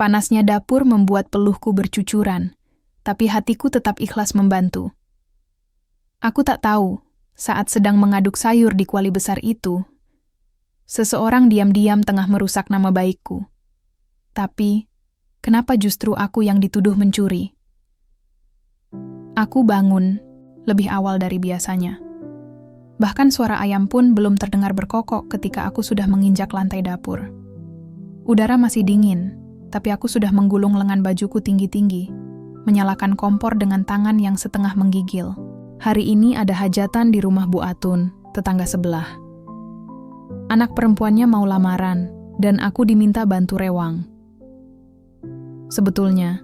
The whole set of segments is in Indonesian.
Panasnya dapur membuat peluhku bercucuran, tapi hatiku tetap ikhlas membantu. Aku tak tahu, saat sedang mengaduk sayur di kuali besar itu, seseorang diam-diam tengah merusak nama baikku. Tapi, kenapa justru aku yang dituduh mencuri? Aku bangun lebih awal dari biasanya. Bahkan suara ayam pun belum terdengar berkokok ketika aku sudah menginjak lantai dapur. Udara masih dingin, tapi aku sudah menggulung lengan bajuku tinggi-tinggi, menyalakan kompor dengan tangan yang setengah menggigil. Hari ini ada hajatan di rumah Bu Atun, tetangga sebelah. Anak perempuannya mau lamaran, dan aku diminta bantu rewang. Sebetulnya,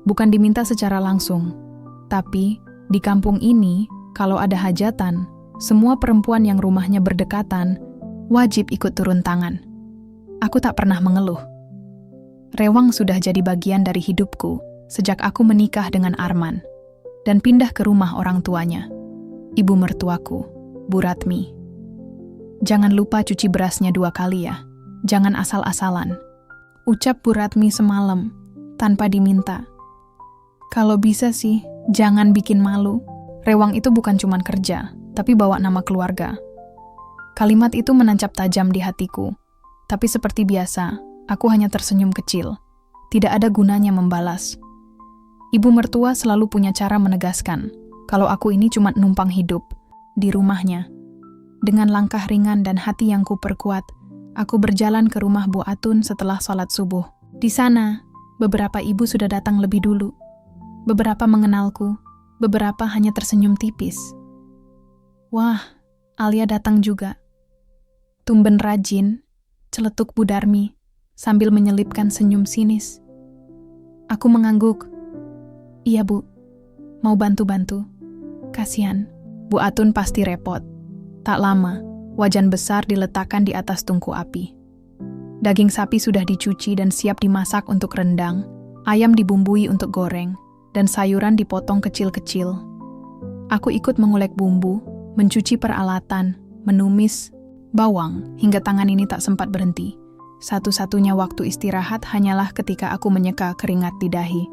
bukan diminta secara langsung, tapi di kampung ini, kalau ada hajatan, semua perempuan yang rumahnya berdekatan wajib ikut turun tangan. Aku tak pernah mengeluh. Rewang sudah jadi bagian dari hidupku sejak aku menikah dengan Arman dan pindah ke rumah orang tuanya, ibu mertuaku, Bu Ratmi. Jangan lupa cuci berasnya 2 kali ya, jangan asal-asalan. Ucap Bu Ratmi semalam, tanpa diminta. Kalau bisa sih, jangan bikin malu. Rewang itu bukan cuman kerja, tapi bawa nama keluarga. Kalimat itu menancap tajam di hatiku, tapi seperti biasa, aku hanya tersenyum kecil. Tidak ada gunanya membalas. Ibu mertua selalu punya cara menegaskan, kalau aku ini cuma numpang hidup, di rumahnya. Dengan langkah ringan dan hati yang kuperkuat, aku berjalan ke rumah Bu Atun setelah sholat subuh. Di sana, beberapa ibu sudah datang lebih dulu. Beberapa mengenalku, beberapa hanya tersenyum tipis. Wah, Alia datang juga. Tumben rajin, celetuk Bu Darmi, sambil menyelipkan senyum sinis. Aku mengangguk. Iya Bu, mau bantu-bantu. Kasihan, Bu Atun pasti repot. Tak lama, wajan besar diletakkan di atas tungku api. Daging sapi sudah dicuci dan siap dimasak untuk rendang, ayam dibumbui untuk goreng, dan sayuran dipotong kecil-kecil. Aku ikut mengulek bumbu, mencuci peralatan, menumis, bawang, hingga tangan ini tak sempat berhenti. Satu-satunya waktu istirahat hanyalah ketika aku menyeka keringat di dahi,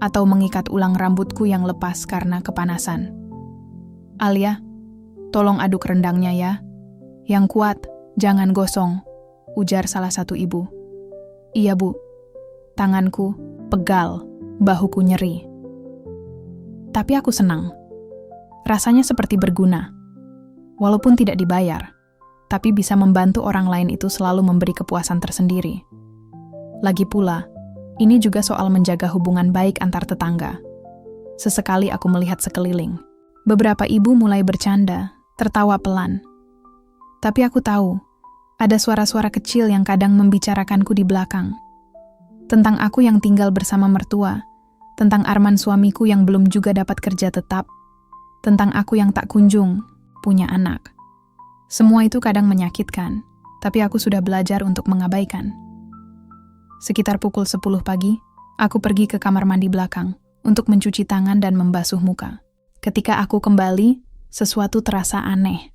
atau mengikat ulang rambutku yang lepas karena kepanasan. Alia, tolong aduk rendangnya ya. Yang kuat, jangan gosong, ujar salah satu ibu. Iya Bu. Tanganku pegal, bahuku nyeri. Tapi aku senang. Rasanya seperti berguna. Walaupun tidak dibayar, tapi bisa membantu orang lain itu selalu memberi kepuasan tersendiri. Lagi pula, ini juga soal menjaga hubungan baik antar tetangga. Sesekali aku melihat sekeliling. Beberapa ibu mulai bercanda, tertawa pelan. Tapi aku tahu, ada suara-suara kecil yang kadang membicarakanku di belakang. Tentang aku yang tinggal bersama mertua, tentang Arman suamiku yang belum juga dapat kerja tetap, tentang aku yang tak kunjung punya anak. Semua itu kadang menyakitkan, tapi aku sudah belajar untuk mengabaikan. Sekitar pukul 10 pagi, aku pergi ke kamar mandi belakang untuk mencuci tangan dan membasuh muka. Ketika aku kembali, sesuatu terasa aneh.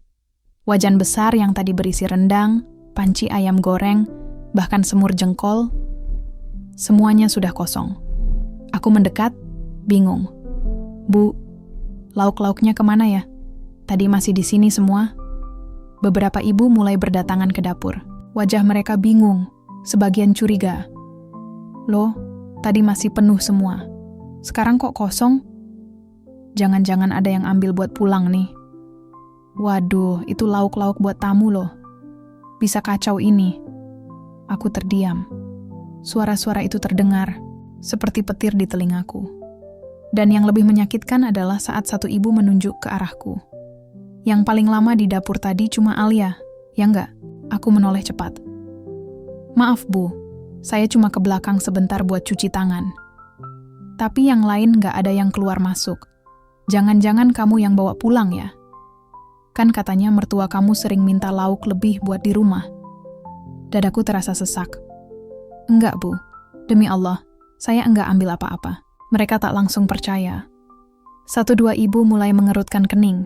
Wajan besar yang tadi berisi rendang, panci ayam goreng, bahkan semur jengkol, semuanya sudah kosong. Aku mendekat, bingung. Bu, lauk-lauknya kemana ya? Tadi masih di sini semua. Beberapa ibu mulai berdatangan ke dapur. Wajah mereka bingung, sebagian curiga. Loh, tadi masih penuh semua. Sekarang kok kosong? Jangan-jangan ada yang ambil buat pulang nih. Waduh, itu lauk-lauk buat tamu loh. Bisa kacau ini. Aku terdiam. Suara-suara itu terdengar, seperti petir di telingaku. Dan yang lebih menyakitkan adalah saat satu ibu menunjuk ke arahku. Yang paling lama di dapur tadi cuma Alia, ya enggak? Aku menoleh cepat. Maaf Bu, saya cuma ke belakang sebentar buat cuci tangan. Tapi yang lain enggak ada yang keluar masuk. Jangan-jangan kamu yang bawa pulang ya? Kan katanya mertua kamu sering minta lauk lebih buat di rumah. Dadaku terasa sesak. Enggak Bu, demi Allah, saya enggak ambil apa-apa. Mereka tak langsung percaya. 1-2 ibu mulai mengerutkan kening.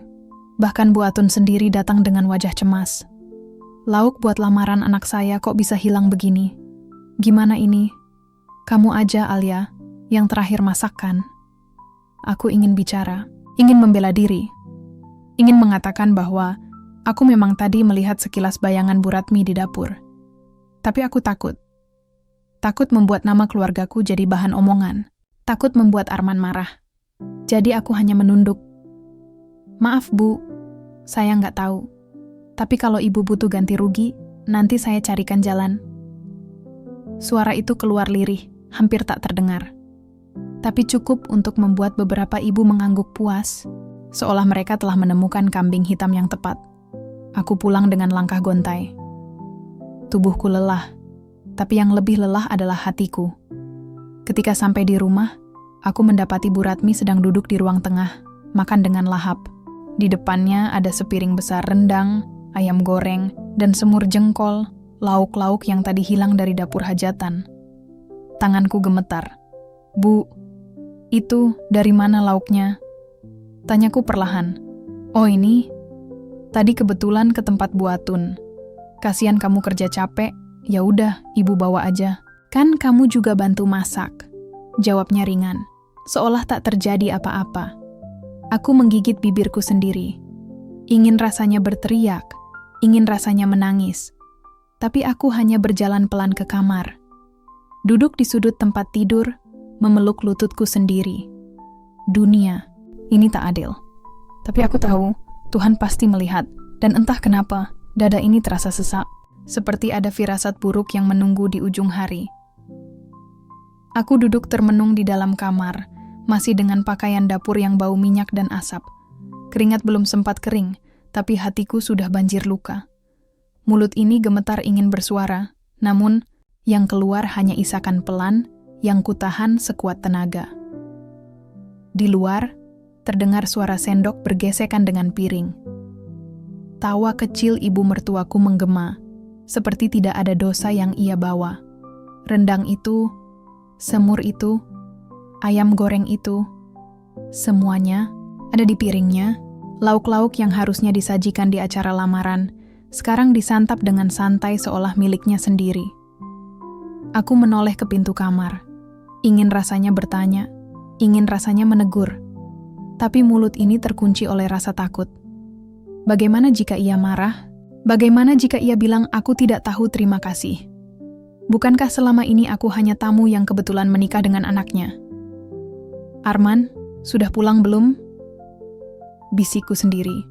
Bahkan Bu Atun sendiri datang dengan wajah cemas. Lauk buat lamaran anak saya kok bisa hilang begini? Gimana ini? Kamu aja, Alia, yang terakhir masakan. Aku ingin bicara, ingin membela diri, ingin mengatakan bahwa aku memang tadi melihat sekilas bayangan Bu Ratmi di dapur. Tapi aku takut. Takut membuat nama keluargaku jadi bahan omongan. Takut membuat Arman marah. Jadi aku hanya menunduk. Maaf, Bu. Saya nggak tahu. Tapi kalau Ibu butuh ganti rugi, nanti saya carikan jalan. Suara itu keluar lirih, hampir tak terdengar. Tapi cukup untuk membuat beberapa ibu mengangguk puas, seolah mereka telah menemukan kambing hitam yang tepat. Aku pulang dengan langkah gontai. Tubuhku lelah, tapi yang lebih lelah adalah hatiku. Ketika sampai di rumah, aku mendapati Bu Ratmi sedang duduk di ruang tengah, makan dengan lahap. Di depannya ada sepiring besar rendang, ayam goreng, dan semur jengkol, lauk-lauk yang tadi hilang dari dapur hajatan. Tanganku gemetar. Bu, itu dari mana lauknya? Tanyaku perlahan. Oh ini? Tadi kebetulan ke tempat Bu Atun. Kasihan kamu kerja capek, ya udah, Ibu bawa aja. Kan kamu juga bantu masak. Jawabnya ringan, seolah tak terjadi apa-apa. Aku menggigit bibirku sendiri. Ingin rasanya berteriak, ingin rasanya menangis. Tapi aku hanya berjalan pelan ke kamar. Duduk di sudut tempat tidur, memeluk lututku sendiri. Dunia, ini tak adil. Tapi aku tahu, Tuhan pasti melihat, dan entah kenapa, dada ini terasa sesak, seperti ada firasat buruk yang menunggu di ujung hari. Aku duduk termenung di dalam kamar, masih dengan pakaian dapur yang bau minyak dan asap. Keringat belum sempat kering, tapi hatiku sudah banjir luka. Mulut ini gemetar ingin bersuara, namun yang keluar hanya isakan pelan, yang kutahan sekuat tenaga. Di luar, terdengar suara sendok bergesekan dengan piring. Tawa kecil ibu mertuaku menggema, seperti tidak ada dosa yang ia bawa. Rendang itu, semur itu, ayam goreng itu, semuanya ada di piringnya. Lauk-lauk yang harusnya disajikan di acara lamaran, sekarang disantap dengan santai seolah miliknya sendiri. Aku menoleh ke pintu kamar. Ingin rasanya bertanya, ingin rasanya menegur. Tapi mulut ini terkunci oleh rasa takut. Bagaimana jika ia marah? Bagaimana jika ia bilang aku tidak tahu terima kasih? Bukankah selama ini aku hanya tamu yang kebetulan menikah dengan anaknya? Arman, sudah pulang belum? Bisikku sendiri.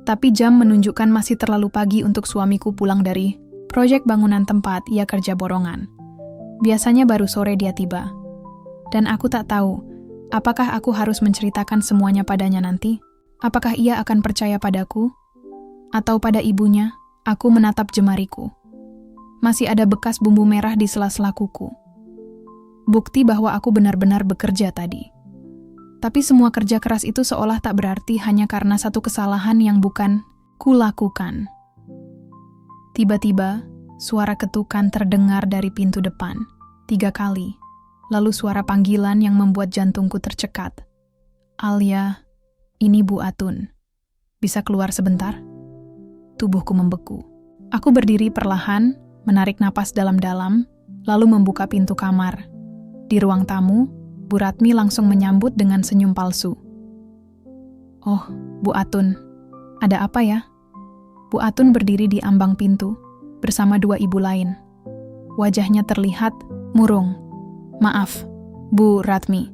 Tapi jam menunjukkan masih terlalu pagi untuk suamiku pulang dari proyek bangunan tempat ia kerja borongan. Biasanya baru sore dia tiba. Dan aku tak tahu, apakah aku harus menceritakan semuanya padanya nanti? Apakah ia akan percaya padaku? Atau pada ibunya? Aku menatap jemariku. Masih ada bekas bumbu merah di sela-sela kuku. Bukti bahwa aku benar-benar bekerja tadi. Tapi semua kerja keras itu seolah tak berarti hanya karena satu kesalahan yang bukan kulakukan. Tiba-tiba, suara ketukan terdengar dari pintu depan, 3 kali. Lalu suara panggilan yang membuat jantungku tercekat. Alia, ini Bu Atun. Bisa keluar sebentar? Tubuhku membeku. Aku berdiri perlahan, menarik napas dalam-dalam, lalu membuka pintu kamar. Di ruang tamu, Bu Ratmi langsung menyambut dengan senyum palsu. Oh, Bu Atun, ada apa ya? Bu Atun berdiri di ambang pintu, bersama 2 ibu lain. Wajahnya terlihat murung. Maaf, Bu Ratmi.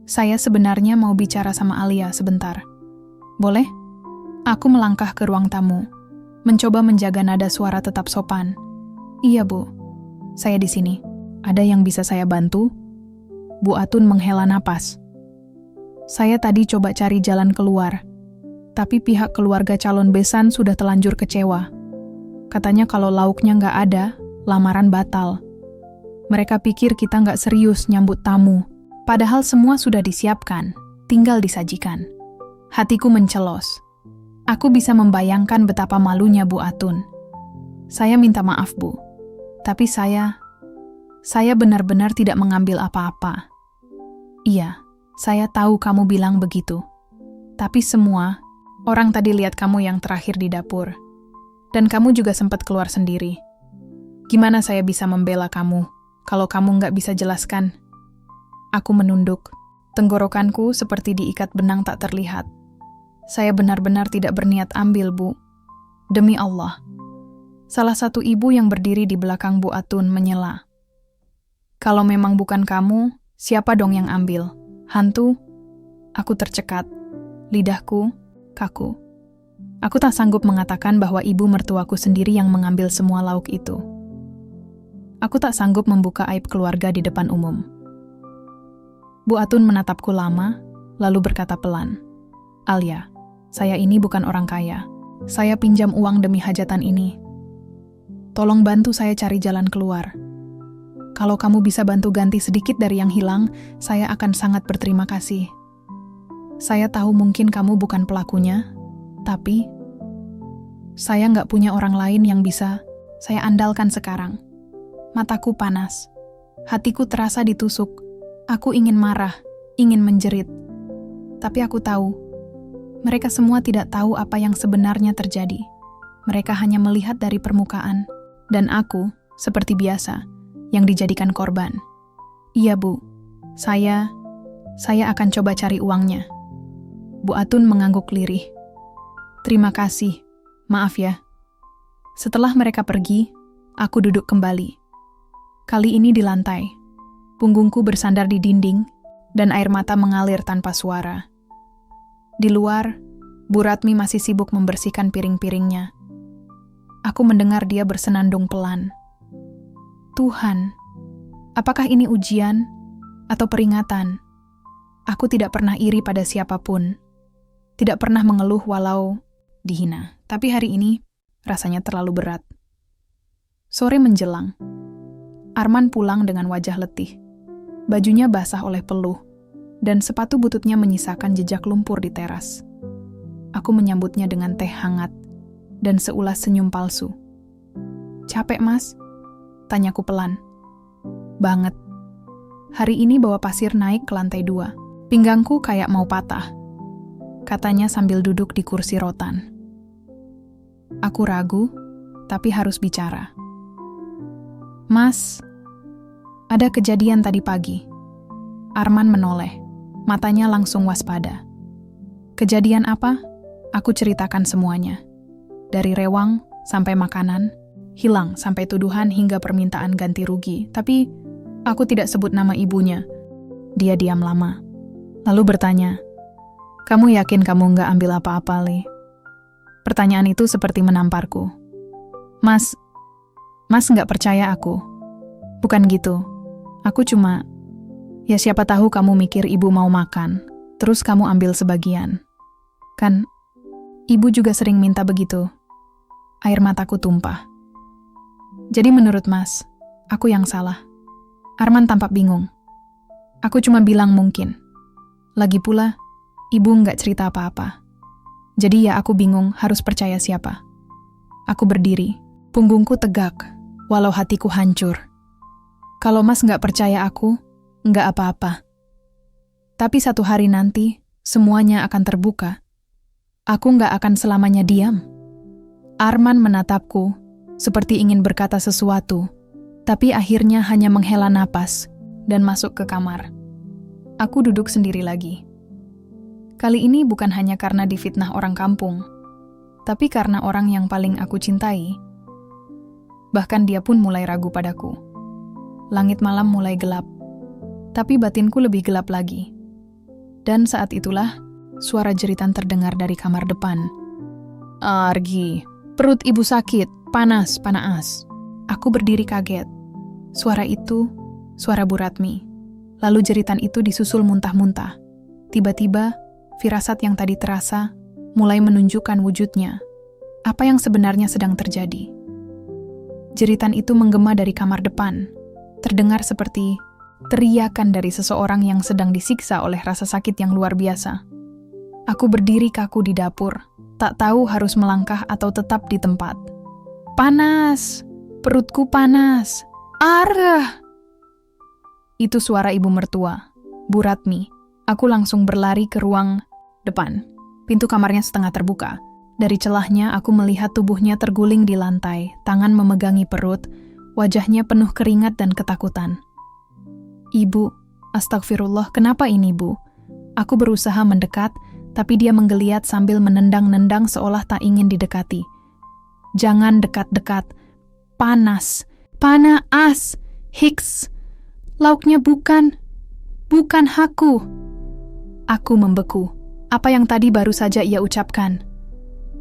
Saya sebenarnya mau bicara sama Alia sebentar. Boleh? Aku melangkah ke ruang tamu, mencoba menjaga nada suara tetap sopan. Iya, Bu. Saya di sini. Ada yang bisa saya bantu? Bu Atun menghela napas. Saya tadi coba cari jalan keluar, tapi pihak keluarga calon besan sudah telanjur kecewa. Katanya kalau lauknya nggak ada, lamaran batal. Mereka pikir kita nggak serius nyambut tamu, padahal semua sudah disiapkan, tinggal disajikan. Hatiku mencelos. Aku bisa membayangkan betapa malunya Bu Atun. Saya minta maaf, Bu. Tapi saya benar-benar tidak mengambil apa-apa. Iya, saya tahu kamu bilang begitu. Tapi semua, orang tadi lihat kamu yang terakhir di dapur. Dan kamu juga sempat keluar sendiri. Gimana saya bisa membela kamu kalau kamu nggak bisa jelaskan. Aku menunduk. Tenggorokanku seperti diikat benang tak terlihat. Saya benar-benar tidak berniat ambil, Bu. Demi Allah. Salah satu ibu yang berdiri di belakang Bu Atun menyela. Kalau memang bukan kamu, siapa dong yang ambil? Hantu? Aku tercekat. Lidahku kaku. Aku tak sanggup mengatakan bahwa ibu mertuaku sendiri yang mengambil semua lauk itu. Aku tak sanggup membuka aib keluarga di depan umum. Bu Atun menatapku lama, lalu berkata pelan, "Alia, saya ini bukan orang kaya. Saya pinjam uang demi hajatan ini. Tolong bantu saya cari jalan keluar. Kalau kamu bisa bantu ganti sedikit dari yang hilang, saya akan sangat berterima kasih. Saya tahu mungkin kamu bukan pelakunya, tapi saya nggak punya orang lain yang bisa saya andalkan sekarang." Mataku panas. Hatiku terasa ditusuk. Aku ingin marah, ingin menjerit. Tapi aku tahu, mereka semua tidak tahu apa yang sebenarnya terjadi. Mereka hanya melihat dari permukaan. Dan aku, seperti biasa, yang dijadikan korban. "Iya, Bu. Saya akan coba cari uangnya." Bu Atun mengangguk lirih. "Terima kasih. Maaf ya." Setelah mereka pergi, aku duduk kembali. Kali ini di lantai. Punggungku bersandar di dinding, dan air mata mengalir tanpa suara. Di luar, Bu Ratmi masih sibuk membersihkan piring-piringnya. Aku mendengar dia bersenandung pelan. Tuhan, apakah ini ujian atau peringatan? Aku tidak pernah iri pada siapapun. Tidak pernah mengeluh walau dihina. Tapi hari ini rasanya terlalu berat. Sore menjelang. Arman pulang dengan wajah letih. Bajunya basah oleh peluh, dan sepatu bututnya menyisakan jejak lumpur di teras. Aku menyambutnya dengan teh hangat dan seulas senyum palsu. "Capek, Mas?" tanyaku pelan. "Banget. Hari ini bawa pasir naik ke lantai 2. Pinggangku kayak mau patah," katanya sambil duduk di kursi rotan. Aku ragu, tapi harus bicara. "Mas, ada kejadian tadi pagi." Arman menoleh, matanya langsung waspada. "Kejadian apa?" Aku ceritakan semuanya. Dari rewang sampai makanan, hilang sampai tuduhan hingga permintaan ganti rugi. Tapi aku tidak sebut nama ibunya. Dia diam lama. Lalu bertanya, "Kamu yakin kamu nggak ambil apa-apa, Li?" Pertanyaan itu seperti menamparku. Mas nggak percaya aku." "Bukan gitu. Aku cuma, ya siapa tahu kamu mikir ibu mau makan, terus kamu ambil sebagian. Kan, ibu juga sering minta begitu." Air mataku tumpah. "Jadi menurut Mas, aku yang salah?" Arman tampak bingung. Aku cuma bilang mungkin. Lagi pula, ibu nggak cerita apa-apa. Jadi ya aku bingung harus percaya siapa. Aku berdiri, punggungku tegak, walau hatiku hancur. Kalau Mas nggak percaya aku, nggak apa-apa. Tapi satu hari nanti, semuanya akan terbuka. Aku nggak akan selamanya diam. Arman menatapku, seperti ingin berkata sesuatu, tapi akhirnya hanya menghela napas dan masuk ke kamar. Aku duduk sendiri lagi. Kali ini bukan hanya karena difitnah orang kampung, tapi karena orang yang paling aku cintai. Bahkan dia pun mulai ragu padaku. Langit malam mulai gelap, tapi batinku lebih gelap lagi. Dan saat itulah, suara jeritan terdengar dari kamar depan. "Argi, perut ibu sakit, panas. Aku berdiri kaget. Suara itu, suara Bu Ratmi. Lalu jeritan itu disusul muntah-muntah. Tiba-tiba, firasat yang tadi terasa mulai menunjukkan wujudnya. Apa yang sebenarnya sedang terjadi? Jeritan itu menggema dari kamar depan. Terdengar seperti teriakan dari seseorang yang sedang disiksa oleh rasa sakit yang luar biasa. Aku berdiri kaku di dapur, tak tahu harus melangkah atau tetap di tempat. "Panas! Perutku panas! Arah!" Itu suara ibu mertua, Bu Ratmi. Aku langsung berlari ke ruang depan. Pintu kamarnya setengah terbuka. Dari celahnya aku melihat tubuhnya terguling di lantai, tangan memegangi perut, Wajahnya penuh keringat dan ketakutan. "Ibu, astagfirullah, kenapa ini, Bu?" Aku berusaha mendekat, tapi dia menggeliat sambil menendang-nendang seolah tak ingin didekati. "Jangan dekat-dekat. Panas. Panas. Hiks. Lauknya bukan aku." Aku membeku. Apa yang tadi baru saja ia ucapkan?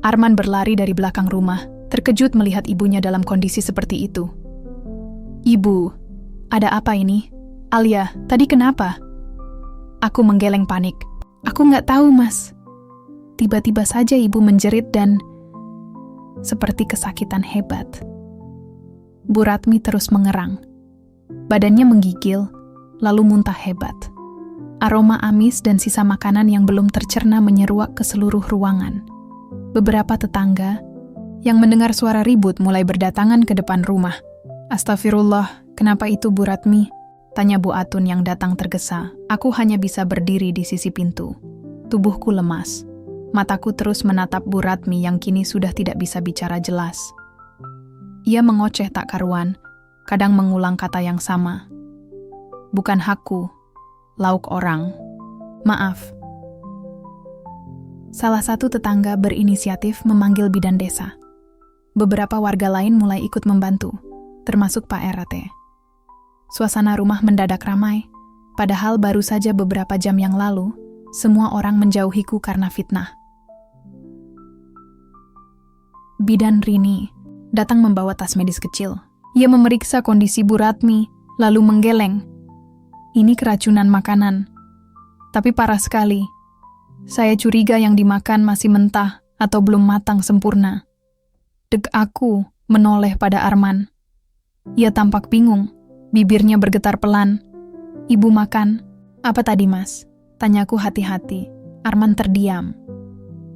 Arman berlari dari belakang rumah, terkejut melihat ibunya dalam kondisi seperti itu. "Ibu, ada apa ini? Alia, tadi kenapa?" Aku menggeleng panik. "Aku nggak tahu, Mas." Tiba-tiba saja ibu menjerit dan seperti kesakitan hebat. Bu Ratmi terus mengerang. Badannya menggigil, lalu muntah hebat. Aroma amis dan sisa makanan yang belum tercerna menyeruak ke seluruh ruangan. Beberapa tetangga yang mendengar suara ribut mulai berdatangan ke depan rumah. "Astagfirullah, kenapa itu, Bu Ratmi?" tanya Bu Atun yang datang tergesa. Aku hanya bisa berdiri di sisi pintu. Tubuhku lemas. Mataku terus menatap Bu Ratmi yang kini sudah tidak bisa bicara jelas. Ia mengoceh tak karuan, kadang mengulang kata yang sama. "Bukan hakku, lauk orang. Maaf." Salah satu tetangga berinisiatif memanggil bidan desa. Beberapa warga lain mulai ikut membantu, termasuk Pak RT. Suasana rumah mendadak ramai, padahal baru saja beberapa jam yang lalu, semua orang menjauhiku karena fitnah. Bidan Rini datang membawa tas medis kecil. Ia memeriksa kondisi Bu Ratmi, lalu menggeleng. "Ini keracunan makanan. Tapi parah sekali. Saya curiga yang dimakan masih mentah atau belum matang sempurna." Deg aku menoleh pada Arman. Ia tampak bingung, bibirnya bergetar pelan. "Ibu makan." "Apa tadi, Mas?" tanyaku hati-hati. Arman terdiam.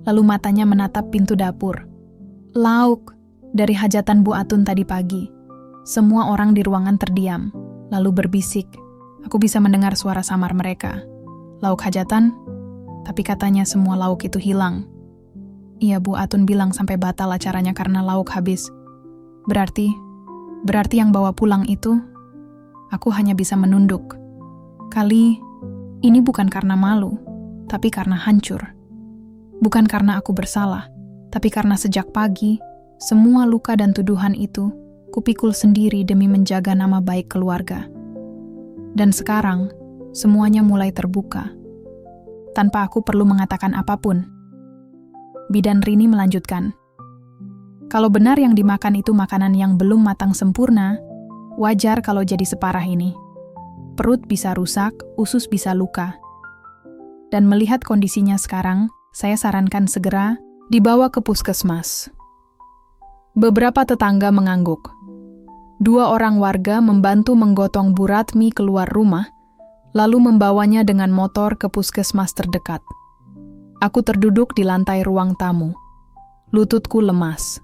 Lalu matanya menatap pintu dapur. "Lauk dari hajatan Bu Atun tadi pagi." Semua orang di ruangan terdiam, lalu berbisik. Aku bisa mendengar suara samar mereka. "Lauk hajatan?" Tapi katanya semua lauk itu hilang. "Iya, Bu Atun bilang sampai batal acaranya karena lauk habis." Berarti yang bawa pulang itu?" Aku hanya bisa menunduk. Kali ini bukan karena malu, tapi karena hancur. Bukan karena aku bersalah, tapi karena sejak pagi, semua luka dan tuduhan itu kupikul sendiri demi menjaga nama baik keluarga. Dan sekarang, semuanya mulai terbuka. Tanpa aku perlu mengatakan apapun. Bidan Rini melanjutkan. "Kalau benar yang dimakan itu makanan yang belum matang sempurna, wajar kalau jadi separah ini. Perut bisa rusak, usus bisa luka. Dan melihat kondisinya sekarang, saya sarankan segera dibawa ke puskesmas." Beberapa tetangga mengangguk. 2 orang warga membantu menggotong Bu Ratmi keluar rumah, lalu membawanya dengan motor ke puskesmas terdekat. Aku terduduk di lantai ruang tamu. Lututku lemas.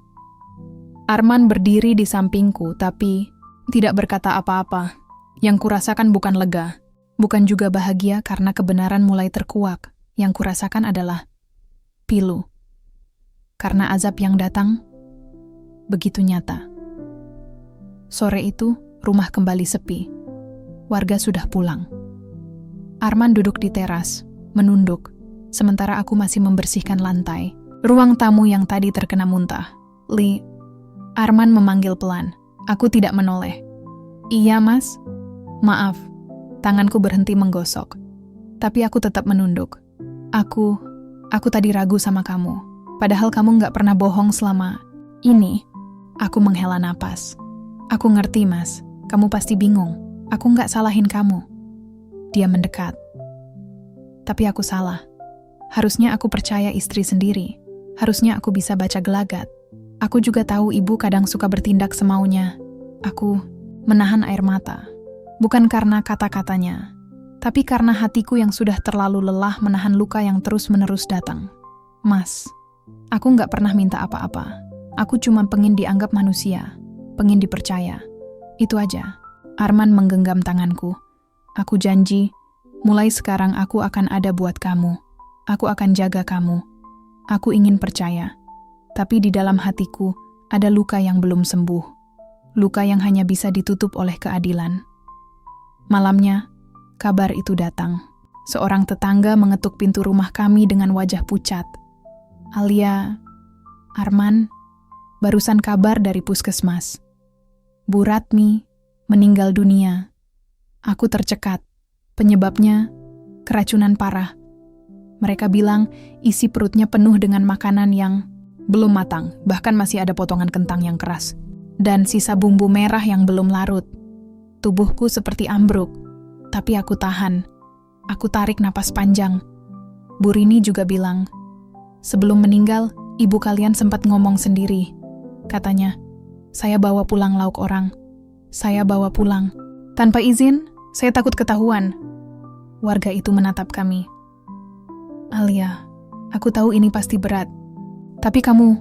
Arman berdiri di sampingku, tapi tidak berkata apa-apa. Yang kurasakan bukan lega, bukan juga bahagia karena kebenaran mulai terkuak. Yang kurasakan adalah pilu. Karena azab yang datang begitu nyata. Sore itu, rumah kembali sepi. Warga sudah pulang. Arman duduk di teras, menunduk, sementara aku masih membersihkan lantai. Ruang tamu yang tadi terkena muntah. "Li." Arman memanggil pelan. Aku tidak menoleh. "Iya, Mas." "Maaf." Tanganku berhenti menggosok. Tapi aku tetap menunduk. Aku tadi ragu sama kamu. Padahal kamu nggak pernah bohong selama ini." Aku menghela napas. "Aku ngerti, Mas. Kamu pasti bingung. Aku nggak salahin kamu." Dia mendekat. Tapi aku salah. Harusnya aku percaya istri sendiri. Harusnya aku bisa baca gelagat. Aku juga tahu ibu kadang suka bertindak semaunya. Aku menahan air mata. Bukan karena kata-katanya, tapi karena hatiku yang sudah terlalu lelah menahan luka yang terus-menerus datang. "Mas, aku nggak pernah minta apa-apa. Aku cuma pengen dianggap manusia, pengen dipercaya. Itu aja." Arman menggenggam tanganku. "Aku janji, mulai sekarang aku akan ada buat kamu. Aku akan jaga kamu. Aku ingin percaya. Tapi di dalam hatiku ada luka yang belum sembuh. luka yang hanya bisa ditutup oleh keadilan. Malamnya, kabar itu datang. Seorang tetangga mengetuk pintu rumah kami dengan wajah pucat. "Alia, Arman, barusan kabar dari puskesmas. Bu Ratmi meninggal dunia. Aku tercekat. Penyebabnya keracunan parah. Mereka bilang isi perutnya penuh dengan makanan yang belum matang, bahkan masih ada potongan kentang yang keras. Dan sisa bumbu merah yang belum larut. Tubuhku seperti ambruk, tapi aku tahan. Aku tarik napas panjang. Bu Rini juga bilang, sebelum meninggal, ibu kalian sempat ngomong sendiri. Katanya, saya bawa pulang lauk orang. Saya bawa pulang. Tanpa izin, saya takut ketahuan. Warga itu menatap kami. Alia, aku tahu ini pasti berat. Tapi kamu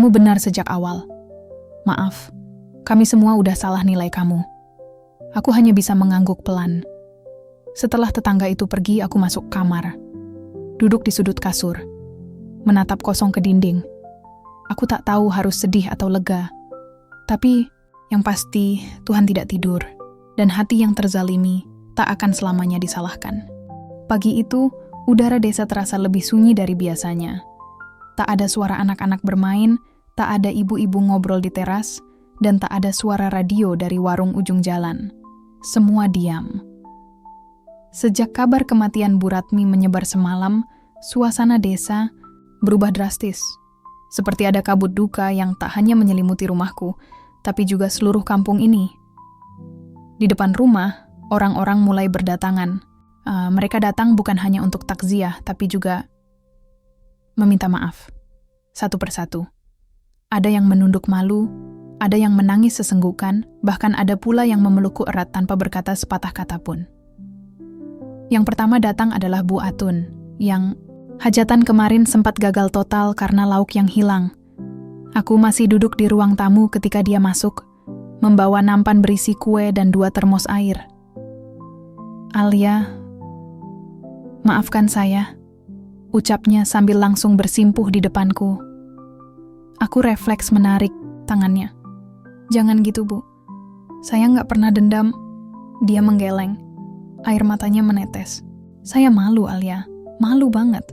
benar sejak awal. Maaf, kami semua udah salah nilai kamu. Aku hanya bisa mengangguk pelan. Setelah tetangga itu pergi, aku masuk kamar. Duduk di sudut kasur. Menatap kosong ke dinding. Aku tak tahu harus sedih atau lega. Tapi, yang pasti, Tuhan tidak tidur. Dan hati yang terzalimi tak akan selamanya disalahkan. Pagi itu, udara desa terasa lebih sunyi dari biasanya. Tak ada suara anak-anak bermain, tak ada ibu-ibu ngobrol di teras, dan tak ada suara radio dari warung ujung jalan. Semua diam. Sejak kabar kematian Bu Ratmi menyebar semalam, suasana desa berubah drastis. Seperti ada kabut duka yang tak hanya menyelimuti rumahku, tapi juga seluruh kampung ini. Di depan rumah, orang-orang mulai berdatangan. Mereka datang bukan hanya untuk takziah, tapi juga meminta maaf. Satu persatu. Ada yang menunduk malu, ada yang menangis sesenggukan, bahkan ada pula yang memelukku erat tanpa berkata sepatah kata pun. Yang pertama datang adalah Bu Atun, yang hajatan kemarin sempat gagal total karena lauk yang hilang. Aku masih duduk di ruang tamu ketika dia masuk, membawa nampan berisi kue dan 2 termos air. Alia, maafkan saya, ucapnya sambil langsung bersimpuh di depanku. Aku refleks menarik tangannya. Jangan gitu, Bu. Saya nggak pernah dendam. Dia menggeleng. Air matanya menetes. Saya malu, Alia. Malu banget.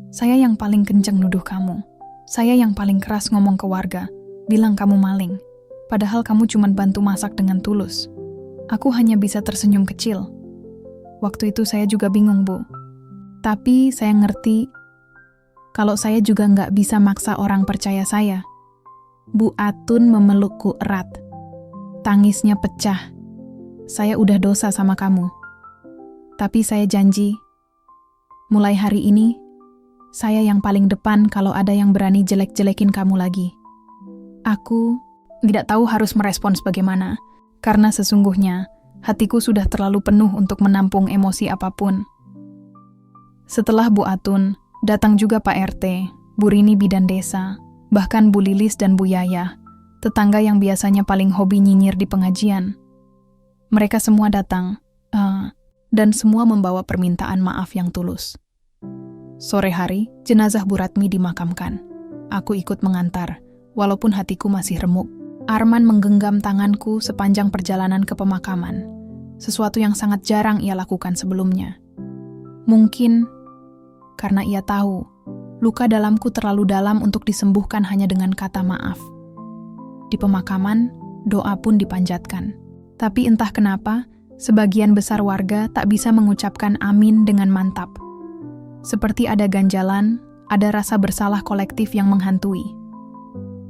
Saya yang paling kenceng nuduh kamu. Saya yang paling keras ngomong ke warga. Bilang kamu maling. Padahal kamu cuma bantu masak dengan tulus. Aku hanya bisa tersenyum kecil. Waktu itu saya juga bingung, Bu. Tapi saya ngerti kalau saya juga nggak bisa maksa orang percaya saya. Bu Atun memelukku erat. Tangisnya pecah. Saya udah dosa sama kamu. Tapi saya janji, mulai hari ini, saya yang paling depan kalau ada yang berani jelek-jelekin kamu lagi. Aku tidak tahu harus merespons bagaimana, karena sesungguhnya hatiku sudah terlalu penuh untuk menampung emosi apapun. Setelah Bu Atun, datang juga Pak RT, Bu Rini bidan desa, bahkan Bu Lilis dan Bu Yaya, tetangga yang biasanya paling hobi nyinyir di pengajian. Mereka semua datang, dan semua membawa permintaan maaf yang tulus. Sore hari, jenazah Bu Ratmi dimakamkan. Aku ikut mengantar, walaupun hatiku masih remuk. Arman menggenggam tanganku sepanjang perjalanan ke pemakaman, sesuatu yang sangat jarang ia lakukan sebelumnya. Mungkin karena ia tahu, luka dalamku terlalu dalam untuk disembuhkan hanya dengan kata maaf. Di pemakaman, doa pun dipanjatkan. Tapi entah kenapa, sebagian besar warga tak bisa mengucapkan amin dengan mantap. Seperti ada ganjalan, ada rasa bersalah kolektif yang menghantui.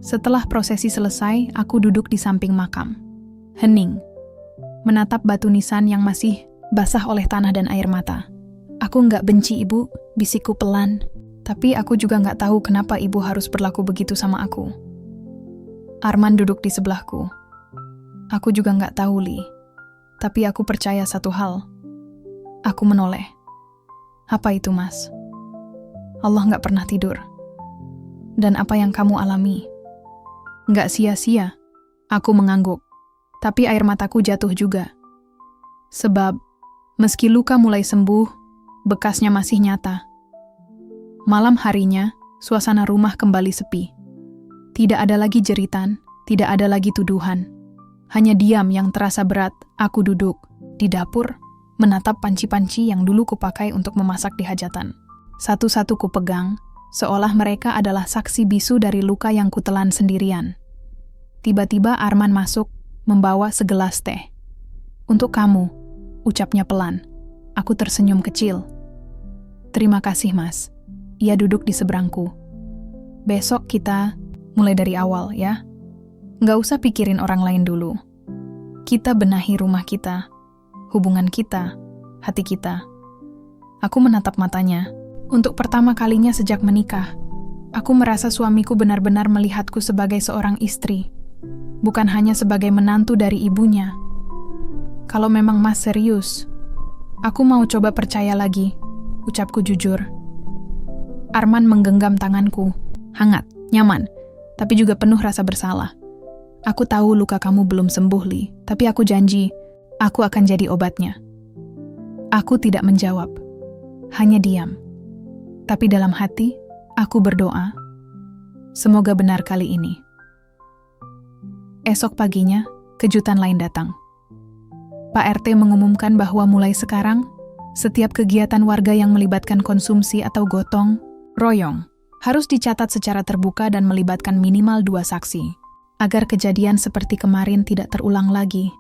Setelah prosesi selesai, aku duduk di samping makam. Hening. Menatap batu nisan yang masih basah oleh tanah dan air mata. Aku nggak benci ibu, bisikku pelan. Tapi aku juga nggak tahu kenapa ibu harus berlaku begitu sama aku. Arman duduk di sebelahku. Aku juga nggak tahu, Li. Tapi aku percaya satu hal. Aku menoleh. Apa itu, Mas? Allah nggak pernah tidur. Dan apa yang kamu alami? Nggak sia-sia. Aku mengangguk. Tapi air mataku jatuh juga. Sebab, meski luka mulai sembuh, bekasnya masih nyata. Malam harinya, suasana rumah kembali sepi. Tidak ada lagi jeritan, Tidak ada lagi tuduhan. Hanya diam yang terasa berat. Aku duduk di dapur, menatap panci-panci yang dulu kupakai untuk memasak di hajatan. Satu-satu kupegang, seolah mereka adalah saksi bisu dari luka yang kutelan sendirian. Tiba-tiba Arman masuk, membawa segelas teh. Untuk kamu, ucapnya pelan. Aku tersenyum kecil. Terima kasih, Mas. Ia duduk di seberangku. Besok kita mulai dari awal, ya. Nggak usah pikirin orang lain dulu. Kita benahi rumah kita, hubungan kita, hati kita. Aku menatap matanya. Untuk pertama kalinya sejak menikah, aku merasa suamiku benar-benar melihatku sebagai seorang istri, bukan hanya sebagai menantu dari ibunya. Kalau memang Mas serius, aku mau coba percaya lagi, ucapku jujur. Arman menggenggam tanganku, hangat, nyaman, tapi juga penuh rasa bersalah. Aku tahu luka kamu belum sembuh, Li, tapi aku janji, aku akan jadi obatnya. Aku tidak menjawab, hanya diam. Tapi dalam hati, aku berdoa, semoga benar kali ini. Esok paginya, kejutan lain datang. Pak RT mengumumkan bahwa mulai sekarang, setiap kegiatan warga yang melibatkan konsumsi atau gotong, royong, harus dicatat secara terbuka dan melibatkan minimal 2 saksi, agar kejadian seperti kemarin tidak terulang lagi.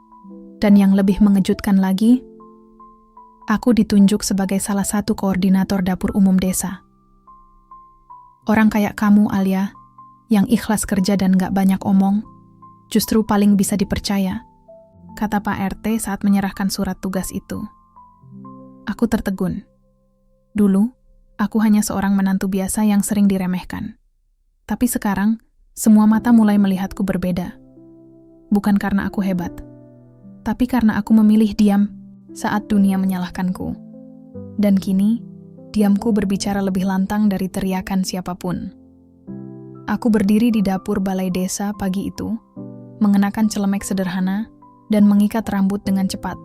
Dan yang lebih mengejutkan lagi, aku ditunjuk sebagai salah satu koordinator dapur umum desa. Orang kayak kamu, Alia, yang ikhlas kerja dan gak banyak omong, justru paling bisa dipercaya, kata Pak RT saat menyerahkan surat tugas itu. Aku tertegun. Dulu, aku hanya seorang menantu biasa yang sering diremehkan. Tapi sekarang, semua mata mulai melihatku berbeda. Bukan karena aku hebat, tapi karena aku memilih diam saat dunia menyalahkanku. Dan kini, diamku berbicara lebih lantang dari teriakan siapapun. Aku berdiri di dapur balai desa pagi itu, mengenakan celemek sederhana dan mengikat rambut dengan cepat.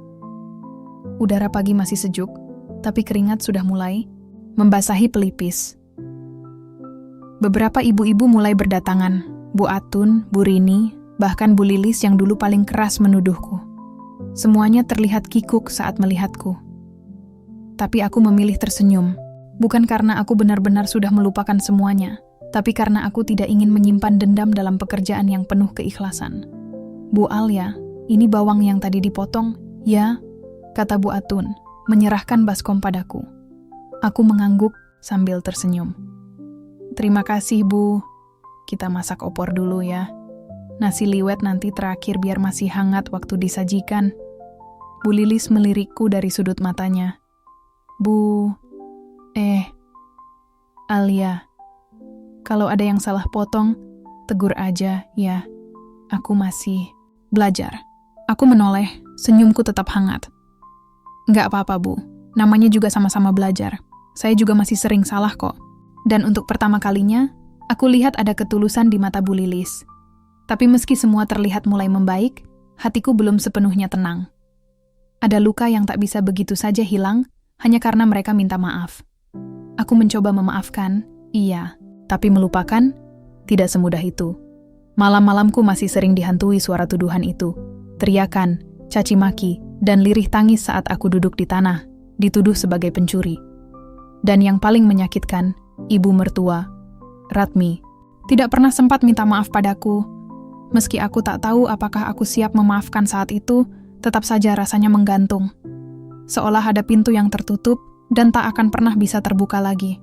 Udara pagi masih sejuk, tapi keringat sudah mulai membasahi pelipis. Beberapa ibu-ibu mulai berdatangan, Bu Atun, Bu Rini, bahkan Bu Lilis yang dulu paling keras menuduhku. Semuanya terlihat kikuk saat melihatku. Tapi aku memilih tersenyum, bukan karena aku benar-benar sudah melupakan semuanya, tapi karena aku tidak ingin menyimpan dendam dalam pekerjaan yang penuh keikhlasan. Bu Alia, ini bawang yang tadi dipotong, ya, kata Bu Atun, menyerahkan baskom padaku. Aku mengangguk sambil tersenyum. Terima kasih, Bu. Kita masak opor dulu ya. Nasi liwet nanti terakhir biar masih hangat waktu disajikan. Bu Lilis melirikku dari sudut matanya. Bu, Alia, kalau ada yang salah potong, tegur aja ya. Aku masih belajar. Aku menoleh, senyumku tetap hangat. Nggak apa-apa, Bu. Namanya juga sama-sama belajar. Saya juga masih sering salah kok. Dan untuk pertama kalinya, aku lihat ada ketulusan di mata Bu Lilis. Tapi meski semua terlihat mulai membaik, hatiku belum sepenuhnya tenang. Ada luka yang tak bisa begitu saja hilang, hanya karena mereka minta maaf. Aku mencoba memaafkan, iya, tapi melupakan, tidak semudah itu. Malam-malamku masih sering dihantui suara tuduhan itu, teriakan, caci maki, dan lirih tangis saat aku duduk di tanah, dituduh sebagai pencuri. Dan yang paling menyakitkan, ibu mertua, Ratmi, tidak pernah sempat minta maaf padaku. Meski aku tak tahu apakah aku siap memaafkan saat itu, tetap saja rasanya menggantung. Seolah ada pintu yang tertutup dan tak akan pernah bisa terbuka lagi.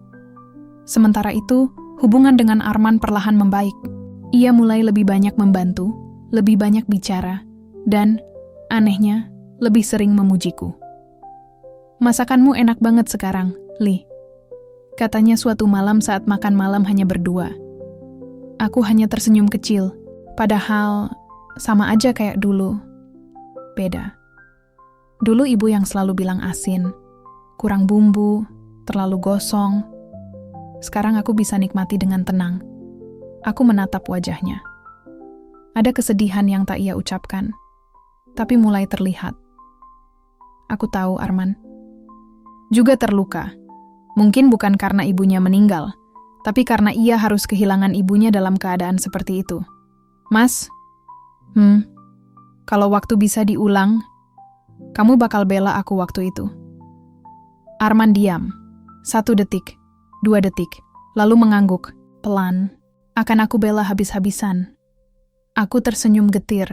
Sementara itu, hubungan dengan Arman perlahan membaik. Ia mulai lebih banyak membantu, lebih banyak bicara, dan, anehnya, lebih sering memujiku. Masakanmu enak banget sekarang, Li. Katanya suatu malam saat makan malam hanya berdua. Aku hanya tersenyum kecil, padahal sama aja kayak dulu. Beda. Dulu ibu yang selalu bilang asin, kurang bumbu, terlalu gosong. Sekarang aku bisa nikmati dengan tenang. Aku menatap wajahnya. Ada kesedihan yang tak ia ucapkan, tapi mulai terlihat. Aku tahu Arman juga terluka. Mungkin bukan karena ibunya meninggal, tapi karena ia harus kehilangan ibunya dalam keadaan seperti itu. Mas, Kalau waktu bisa diulang, kamu bakal bela aku waktu itu. Arman diam. 1 detik, 2 detik, lalu mengangguk. Pelan, akan aku bela habis-habisan. Aku tersenyum getir.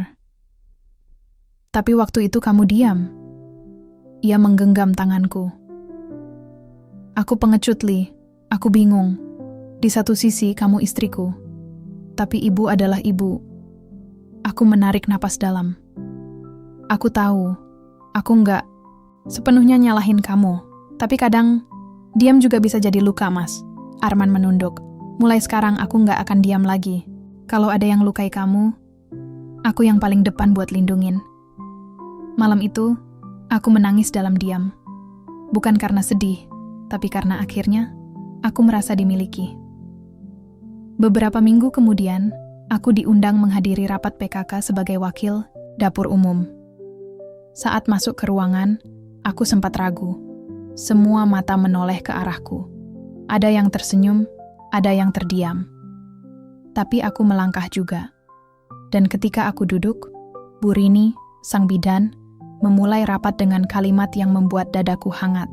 Tapi waktu itu kamu diam. Ia menggenggam tanganku. Aku pengecut, Li. Aku bingung. Di satu sisi kamu istriku, tapi ibu adalah ibu. Aku menarik napas dalam. Aku tahu, aku nggak sepenuhnya nyalahin kamu, tapi kadang diam juga bisa jadi luka, Mas. Arman menunduk. Mulai sekarang aku nggak akan diam lagi. Kalau ada yang lukai kamu, aku yang paling depan buat lindungin. Malam itu, aku menangis dalam diam. Bukan karena sedih, tapi karena akhirnya aku merasa dimiliki. Beberapa minggu kemudian, aku diundang menghadiri rapat PKK sebagai wakil dapur umum. Saat masuk ke ruangan, aku sempat ragu. Semua mata menoleh ke arahku. Ada yang tersenyum, ada yang terdiam. Tapi aku melangkah juga. Dan ketika aku duduk, Bu Rini, sang bidan, memulai rapat dengan kalimat yang membuat dadaku hangat.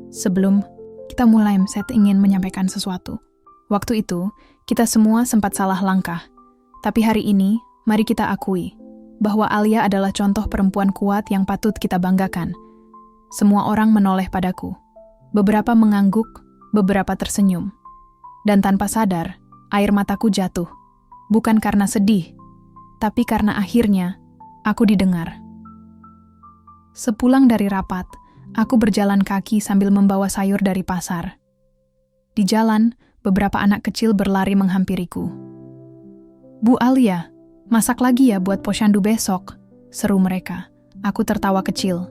Sebelum kita mulai, saya ingin menyampaikan sesuatu. Waktu itu, kita semua sempat salah langkah. Tapi hari ini, mari kita akui bahwa Alia adalah contoh perempuan kuat yang patut kita banggakan. Semua orang menoleh padaku. Beberapa mengangguk, beberapa tersenyum. Dan tanpa sadar, air mataku jatuh. Bukan karena sedih, tapi karena akhirnya aku didengar. Sepulang dari rapat, aku berjalan kaki sambil membawa sayur dari pasar. Di jalan, beberapa anak kecil berlari menghampiriku. Bu Alia, masak lagi ya buat posyandu besok, seru mereka. Aku tertawa kecil.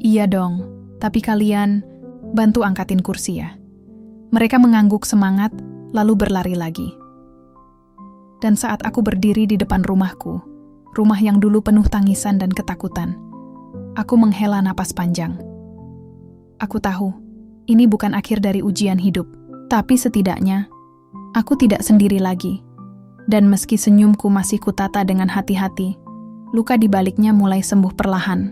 Iya dong, tapi kalian bantu angkatin kursi ya. Mereka mengangguk semangat, lalu berlari lagi. Dan saat aku berdiri di depan rumahku, rumah yang dulu penuh tangisan dan ketakutan, aku menghela napas panjang. Aku tahu, ini bukan akhir dari ujian hidup, tapi setidaknya, aku tidak sendiri lagi. Dan meski senyumku masih kutata dengan hati-hati, luka di baliknya mulai sembuh perlahan.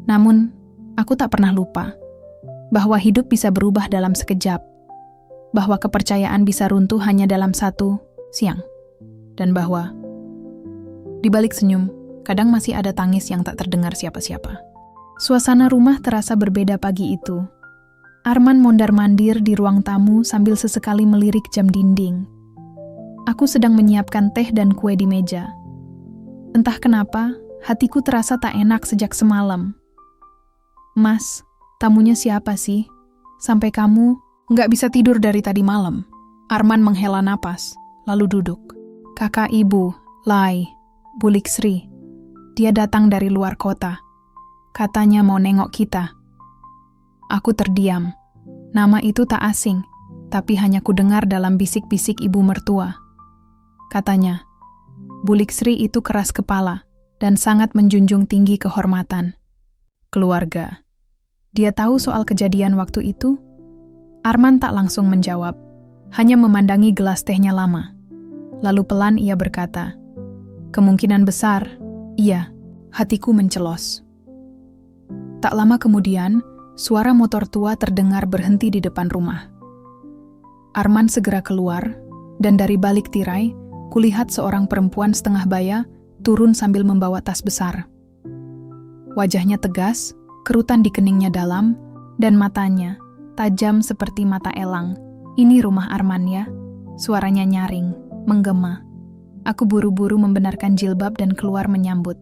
Namun, aku tak pernah lupa bahwa hidup bisa berubah dalam sekejap, bahwa kepercayaan bisa runtuh hanya dalam 1 siang, dan bahwa di balik senyum, kadang masih ada tangis yang tak terdengar siapa-siapa. Suasana rumah terasa berbeda pagi itu. Arman mondar-mandir di ruang tamu sambil sesekali melirik jam dinding. Aku sedang menyiapkan teh dan kue di meja. Entah kenapa, hatiku terasa tak enak sejak semalam. Mas, tamunya siapa sih? Sampai kamu nggak bisa tidur dari tadi malam. Arman menghela napas, lalu duduk. Kakak ibu, Lai, Bulik Sri. Dia datang dari luar kota. Katanya mau nengok kita. Aku terdiam. Nama itu tak asing, tapi hanya kudengar dalam bisik-bisik ibu mertua. Katanya, Bulik Sri itu keras kepala dan sangat menjunjung tinggi kehormatan. Keluarga. Dia tahu soal kejadian waktu itu? Arman tak langsung menjawab, hanya memandangi gelas tehnya lama. Lalu pelan ia berkata, kemungkinan besar, iya. Hatiku mencelos. Tak lama kemudian, suara motor tua terdengar berhenti di depan rumah. Arman segera keluar, dan dari balik tirai, kulihat seorang perempuan setengah baya turun sambil membawa tas besar. Wajahnya tegas, kerutan di keningnya dalam, dan matanya tajam seperti mata elang. Ini rumah Arman ya? Suaranya nyaring, menggema. Aku buru-buru membenarkan jilbab dan keluar menyambut.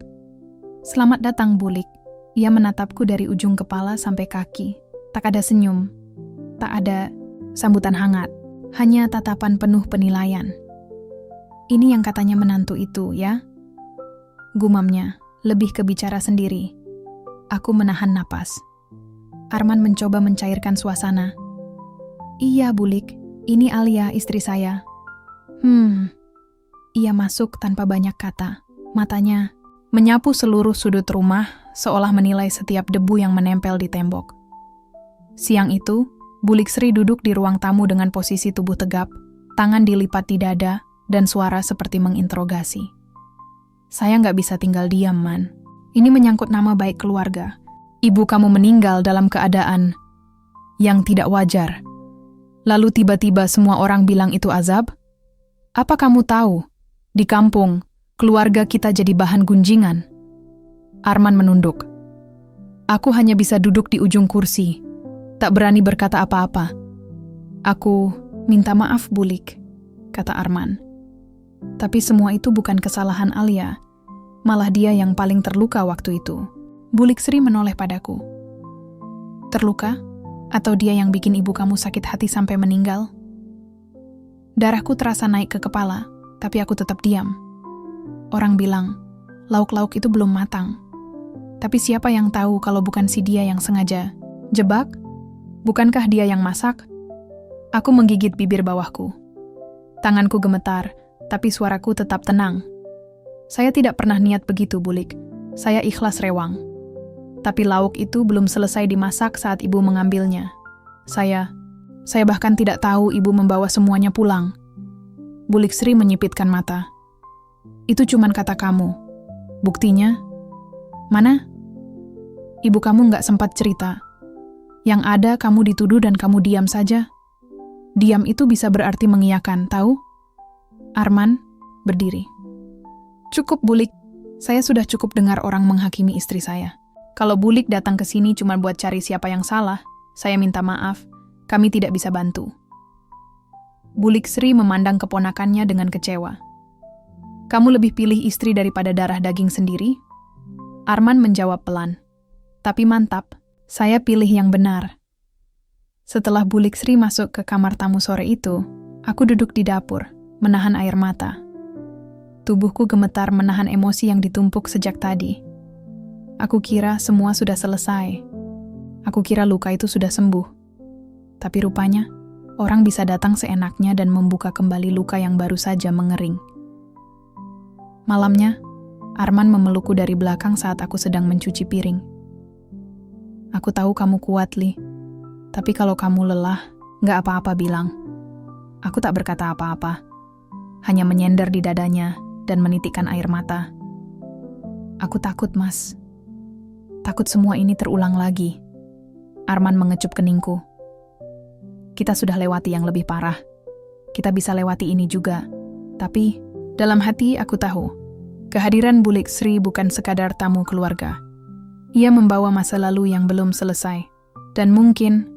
Selamat datang, Bulik. Ia menatapku dari ujung kepala sampai kaki. Tak ada senyum, tak ada sambutan hangat, hanya tatapan penuh penilaian. Ini yang katanya menantu itu, ya? Gumamnya, lebih ke bicara sendiri. Aku menahan napas. Arman mencoba mencairkan suasana. Iya, Bulik, ini Alia, istri saya. Ia masuk tanpa banyak kata. Matanya menyapu seluruh sudut rumah, seolah menilai setiap debu yang menempel di tembok. Siang itu, Bulik Sri duduk di ruang tamu dengan posisi tubuh tegap, tangan dilipat di dada, dan suara seperti menginterogasi. Saya nggak bisa tinggal diam, Man. Ini menyangkut nama baik keluarga. Ibu kamu meninggal dalam keadaan yang tidak wajar. Lalu tiba-tiba semua orang bilang itu azab? Apa kamu tahu, di kampung, keluarga kita jadi bahan gunjingan? Arman menunduk. Aku hanya bisa duduk di ujung kursi, tak berani berkata apa-apa. Aku minta maaf, Bulik, kata Arman. Tapi semua itu bukan kesalahan Alia. Malah dia yang paling terluka waktu itu. Bulik Sri menoleh padaku. Terluka? Atau dia yang bikin ibu kamu sakit hati sampai meninggal? Darahku terasa naik ke kepala, tapi aku tetap diam. Orang bilang, lauk-lauk itu belum matang. Tapi siapa yang tahu kalau bukan si dia yang sengaja jebak? Bukankah dia yang masak? Aku menggigit bibir bawahku. Tanganku gemetar, tapi suaraku tetap tenang. Saya tidak pernah niat begitu, Bulik. Saya ikhlas rewang. Tapi lauk itu belum selesai dimasak saat ibu mengambilnya. Saya bahkan tidak tahu ibu membawa semuanya pulang. Bulik Sri menyipitkan mata. Itu cuman kata kamu. Buktinya? Mana? Ibu kamu nggak sempat cerita. Yang ada kamu dituduh dan kamu diam saja. Diam itu bisa berarti mengiyakan, tahu? Arman berdiri. Cukup, Bulik. Saya sudah cukup dengar orang menghakimi istri saya. Kalau Bulik datang ke sini cuma buat cari siapa yang salah, saya minta maaf. Kami tidak bisa bantu. Bulik Sri memandang keponakannya dengan kecewa. Kamu lebih pilih istri daripada darah daging sendiri? Arman menjawab pelan. Tapi mantap, saya pilih yang benar. Setelah Bulik Sri masuk ke kamar tamu sore itu, aku duduk di dapur, menahan air mata. Tubuhku gemetar menahan emosi yang ditumpuk sejak tadi. Aku kira semua sudah selesai. Aku kira luka itu sudah sembuh. Tapi rupanya, orang bisa datang seenaknya dan membuka kembali luka yang baru saja mengering. Malamnya, Arman memelukku dari belakang saat aku sedang mencuci piring. Aku tahu kamu kuat, Li. Tapi kalau kamu lelah, nggak apa-apa bilang. Aku tak berkata apa-apa. Hanya menyender di dadanya dan menitikkan air mata. Aku takut, Mas. Takut semua ini terulang lagi. Arman mengecup keningku. Kita sudah lewati yang lebih parah. Kita bisa lewati ini juga. Tapi, dalam hati aku tahu, kehadiran Bulik Sri bukan sekadar tamu keluarga. Ia membawa masa lalu yang belum selesai. Dan mungkin,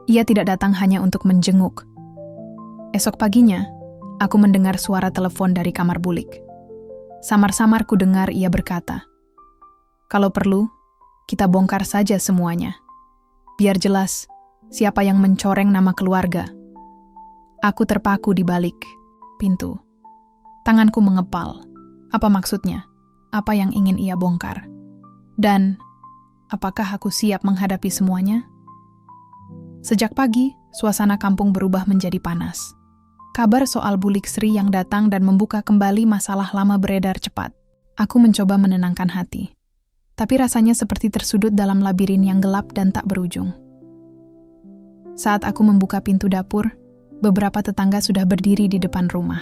ia tidak datang hanya untuk menjenguk. Esok paginya, aku mendengar suara telepon dari kamar Bulik. Samar-samar ku dengar ia berkata, kalau perlu, kita bongkar saja semuanya. Biar jelas siapa yang mencoreng nama keluarga. Aku terpaku di balik pintu. Tanganku mengepal. Apa maksudnya? Apa yang ingin ia bongkar? Dan, apakah aku siap menghadapi semuanya? Sejak pagi, suasana kampung berubah menjadi panas. Kabar soal Bulik Sri yang datang dan membuka kembali masalah lama beredar cepat. Aku mencoba menenangkan hati. Tapi rasanya seperti tersudut dalam labirin yang gelap dan tak berujung. Saat aku membuka pintu dapur, beberapa tetangga sudah berdiri di depan rumah.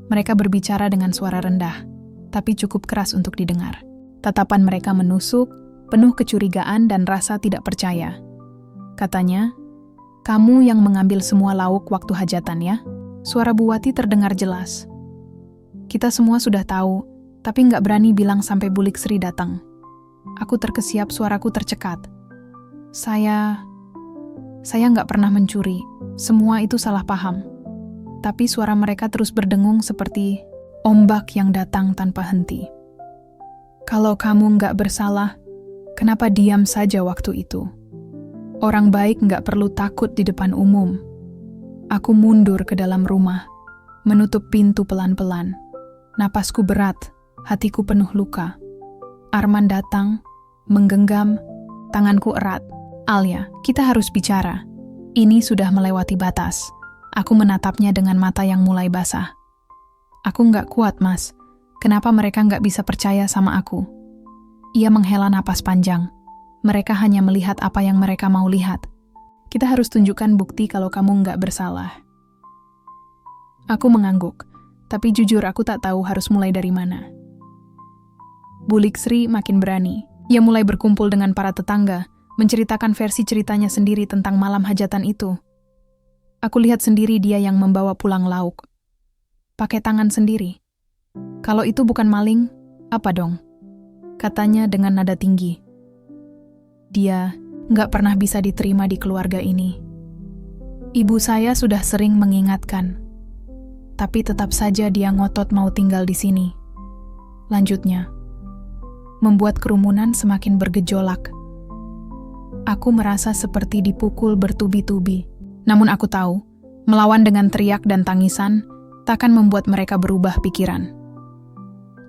Mereka berbicara dengan suara rendah, tapi cukup keras untuk didengar. Tatapan mereka menusuk, penuh kecurigaan dan rasa tidak percaya. Katanya, kamu yang mengambil semua lauk waktu hajatan ya? Suara Bu Wati terdengar jelas. Kita semua sudah tahu, tapi nggak berani bilang sampai Bulik Sri datang. Aku terkesiap, suaraku tercekat. Saya nggak pernah mencuri. Semua itu salah paham. Tapi suara mereka terus berdengung seperti ombak yang datang tanpa henti. Kalau kamu nggak bersalah, kenapa diam saja waktu itu? Orang baik nggak perlu takut di depan umum. Aku mundur ke dalam rumah, menutup pintu pelan-pelan. Napasku berat, hatiku penuh luka. Arman datang, menggenggam, tanganku erat. Alia, kita harus bicara. Ini sudah melewati batas. Aku menatapnya dengan mata yang mulai basah. Aku nggak kuat, Mas. Kenapa mereka nggak bisa percaya sama aku? Ia menghela napas panjang. Mereka hanya melihat apa yang mereka mau lihat. Kita harus tunjukkan bukti kalau kamu nggak bersalah. Aku mengangguk. Tapi jujur aku tak tahu harus mulai dari mana. Bulik Sri makin berani. Ia mulai berkumpul dengan para tetangga, menceritakan versi ceritanya sendiri tentang malam hajatan itu. Aku lihat sendiri dia yang membawa pulang lauk. Pakai tangan sendiri. Kalau itu bukan maling, apa dong? Katanya dengan nada tinggi. Dia nggak pernah bisa diterima di keluarga ini. Ibu saya sudah sering mengingatkan. Tapi tetap saja dia ngotot mau tinggal di sini. Lanjutnya, membuat kerumunan semakin bergejolak. Aku merasa seperti dipukul bertubi-tubi. Namun aku tahu, melawan dengan teriak dan tangisan takkan membuat mereka berubah pikiran.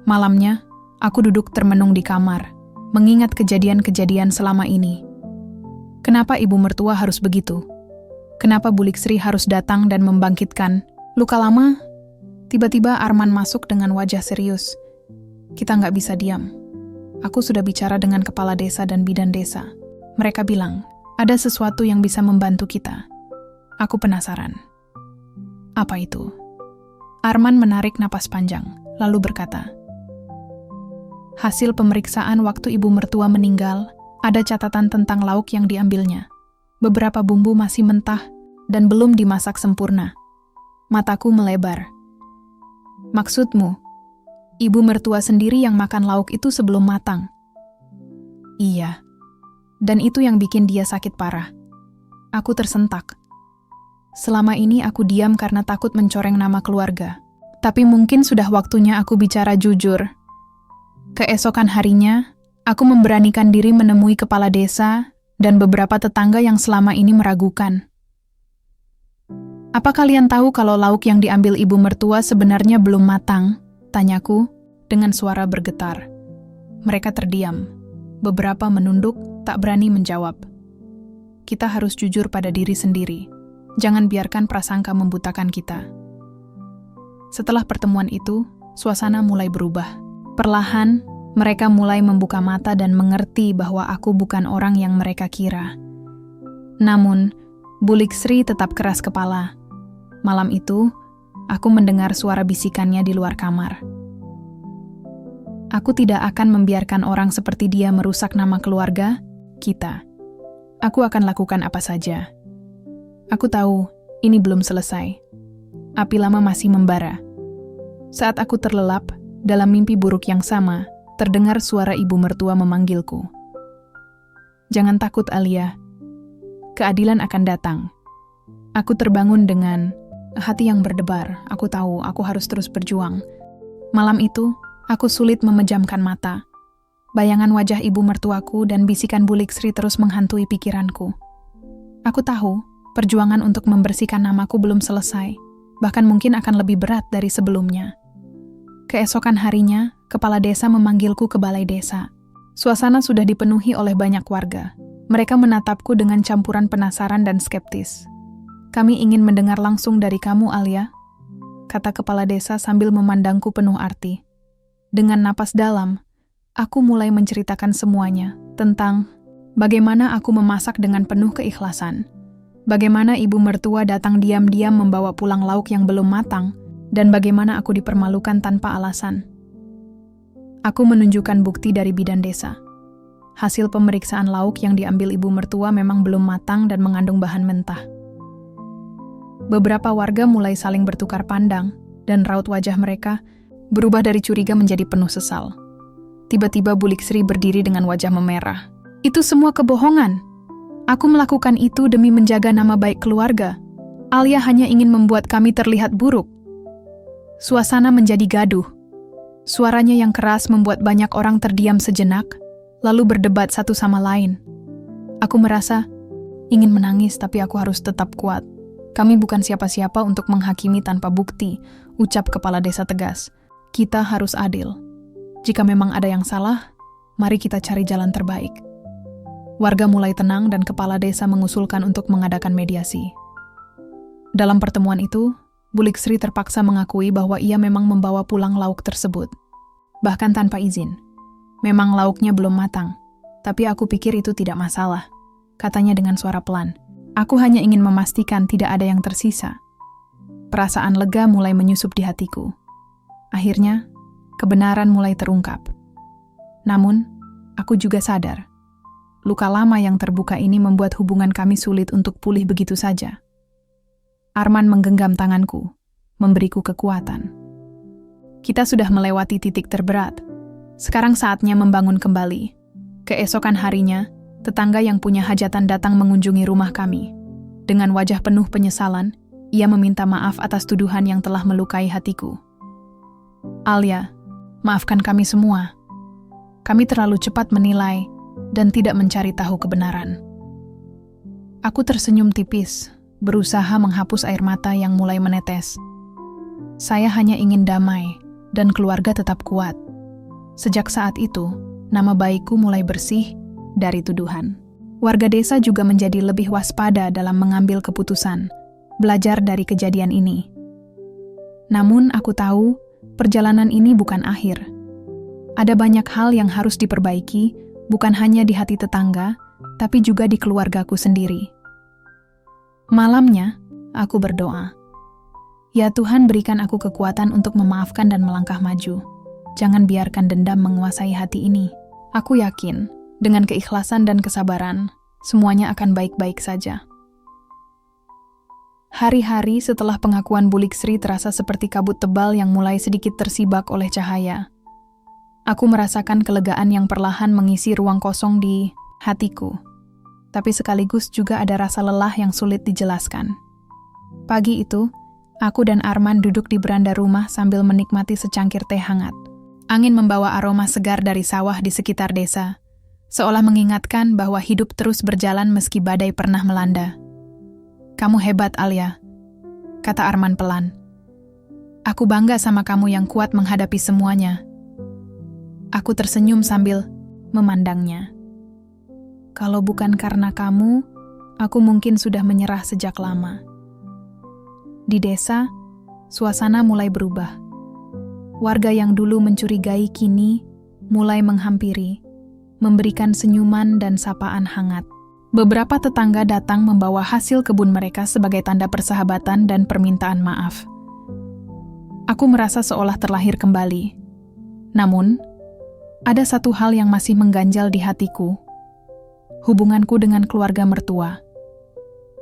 Malamnya, aku duduk termenung di kamar, mengingat kejadian-kejadian selama ini. Kenapa ibu mertua harus begitu? Kenapa Bulik Sri harus datang dan membangkitkan luka lama? Tiba-tiba Arman masuk dengan wajah serius. Kita nggak bisa diam. Aku sudah bicara dengan kepala desa dan bidan desa. Mereka bilang, ada sesuatu yang bisa membantu kita. Aku penasaran. Apa itu? Arman menarik napas panjang, lalu berkata, hasil pemeriksaan waktu ibu mertua meninggal, ada catatan tentang lauk yang diambilnya. Beberapa bumbu masih mentah dan belum dimasak sempurna. Mataku melebar. Maksudmu, ibu mertua sendiri yang makan lauk itu sebelum matang? Iya. Dan itu yang bikin dia sakit parah. Aku tersentak. Selama ini aku diam karena takut mencoreng nama keluarga. Tapi mungkin sudah waktunya aku bicara jujur. Keesokan harinya, aku memberanikan diri menemui kepala desa dan beberapa tetangga yang selama ini meragukan. Apa kalian tahu kalau lauk yang diambil ibu mertua sebenarnya belum matang? Tanyaku dengan suara bergetar. Mereka terdiam. Beberapa menunduk, tak berani menjawab. Kita harus jujur pada diri sendiri. Jangan biarkan prasangka membutakan kita. Setelah pertemuan itu, suasana mulai berubah. Perlahan, mereka mulai membuka mata dan mengerti bahwa aku bukan orang yang mereka kira. Namun, Bulik Sri tetap keras kepala. Malam itu, aku mendengar suara bisikannya di luar kamar. Aku tidak akan membiarkan orang seperti dia merusak nama keluarga kita. Aku akan lakukan apa saja. Aku tahu, ini belum selesai. Api lama masih membara. Saat aku terlelap, dalam mimpi buruk yang sama, terdengar suara ibu mertua memanggilku. Jangan takut, Alia. Keadilan akan datang. Aku terbangun dengan hati yang berdebar. Aku tahu aku harus terus berjuang. Malam itu, aku sulit memejamkan mata. Bayangan wajah ibu mertuaku dan bisikan Bulik Sri terus menghantui pikiranku. Aku tahu, perjuangan untuk membersihkan namaku belum selesai. Bahkan mungkin akan lebih berat dari sebelumnya. Keesokan harinya, kepala desa memanggilku ke balai desa. Suasana sudah dipenuhi oleh banyak warga. Mereka menatapku dengan campuran penasaran dan skeptis. Kami ingin mendengar langsung dari kamu, Alia, kata kepala desa sambil memandangku penuh arti. Dengan napas dalam, aku mulai menceritakan semuanya tentang bagaimana aku memasak dengan penuh keikhlasan, bagaimana ibu mertua datang diam-diam membawa pulang lauk yang belum matang, dan bagaimana aku dipermalukan tanpa alasan. Aku menunjukkan bukti dari bidan desa. Hasil pemeriksaan lauk yang diambil ibu mertua memang belum matang dan mengandung bahan mentah. Beberapa warga mulai saling bertukar pandang, dan raut wajah mereka berubah dari curiga menjadi penuh sesal. Tiba-tiba Bulik Sri berdiri dengan wajah memerah. Itu semua kebohongan. Aku melakukan itu demi menjaga nama baik keluarga. Alia hanya ingin membuat kami terlihat buruk. Suasana menjadi gaduh. Suaranya yang keras membuat banyak orang terdiam sejenak, lalu berdebat satu sama lain. Aku merasa ingin menangis, tapi aku harus tetap kuat. Kami bukan siapa-siapa untuk menghakimi tanpa bukti, ucap kepala desa tegas. Kita harus adil. Jika memang ada yang salah, mari kita cari jalan terbaik. Warga mulai tenang dan kepala desa mengusulkan untuk mengadakan mediasi. Dalam pertemuan itu, Bulik Sri terpaksa mengakui bahwa ia memang membawa pulang lauk tersebut. Bahkan tanpa izin. Memang lauknya belum matang, tapi aku pikir itu tidak masalah, katanya dengan suara pelan. Aku hanya ingin memastikan tidak ada yang tersisa. Perasaan lega mulai menyusup di hatiku. Akhirnya, kebenaran mulai terungkap. Namun, aku juga sadar, luka lama yang terbuka ini membuat hubungan kami sulit untuk pulih begitu saja. Arman menggenggam tanganku, memberiku kekuatan. Kita sudah melewati titik terberat. Sekarang saatnya membangun kembali. Keesokan harinya, tetangga yang punya hajatan datang mengunjungi rumah kami. Dengan wajah penuh penyesalan, ia meminta maaf atas tuduhan yang telah melukai hatiku. Alia, maafkan kami semua. Kami terlalu cepat menilai dan tidak mencari tahu kebenaran. Aku tersenyum tipis, berusaha menghapus air mata yang mulai menetes. Saya hanya ingin damai dan keluarga tetap kuat. Sejak saat itu, nama baikku mulai bersih dari tuduhan. Warga desa juga menjadi lebih waspada dalam mengambil keputusan, belajar dari kejadian ini. Namun aku tahu, perjalanan ini bukan akhir. Ada banyak hal yang harus diperbaiki, bukan hanya di hati tetangga, tapi juga di keluargaku sendiri. Malamnya, aku berdoa. Ya Tuhan, berikan aku kekuatan untuk memaafkan dan melangkah maju. Jangan biarkan dendam menguasai hati ini. Aku yakin, dengan keikhlasan dan kesabaran, semuanya akan baik-baik saja. Hari-hari setelah pengakuan Bulik Sri terasa seperti kabut tebal yang mulai sedikit tersibak oleh cahaya. Aku merasakan kelegaan yang perlahan mengisi ruang kosong di hatiku. Tapi sekaligus juga ada rasa lelah yang sulit dijelaskan. Pagi itu, aku dan Arman duduk di beranda rumah sambil menikmati secangkir teh hangat. Angin membawa aroma segar dari sawah di sekitar desa, seolah mengingatkan bahwa hidup terus berjalan meski badai pernah melanda. Kamu hebat, Alia, kata Arman pelan. Aku bangga sama kamu yang kuat menghadapi semuanya. Aku tersenyum sambil memandangnya. Kalau bukan karena kamu, aku mungkin sudah menyerah sejak lama. Di desa, suasana mulai berubah. Warga yang dulu mencurigai kini mulai menghampiri, memberikan senyuman dan sapaan hangat. Beberapa tetangga datang membawa hasil kebun mereka sebagai tanda persahabatan dan permintaan maaf. Aku merasa seolah terlahir kembali. Namun, ada satu hal yang masih mengganjal di hatiku. Hubunganku dengan keluarga mertua.